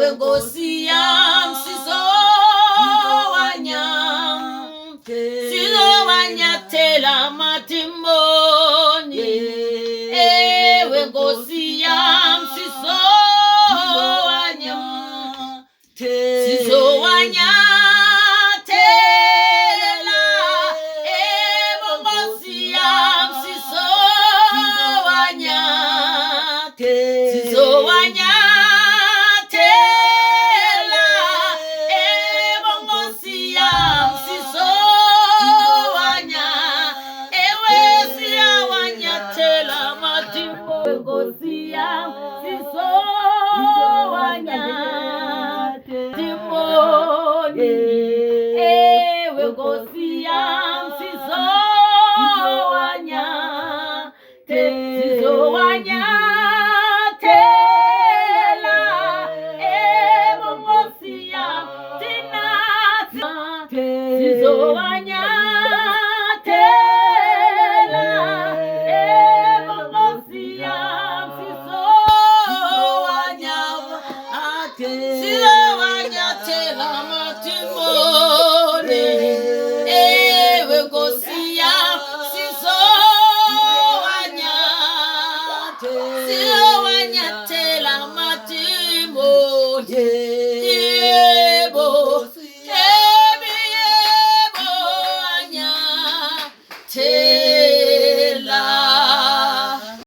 ewe Nkosi yam sizowanyathela matimboni, ewe Nkosi yam sizowanyathela, ewe Nkosi yam sizowanyathela, Nkosi yam sizowanyathela, ewe Nkosi yam sizowanyathela, ewe Nkosi yam thina sizowanyathela, ewe Nkosi yam sizowanyathela matimboni, ewe Nkosi yam sizowanyathela.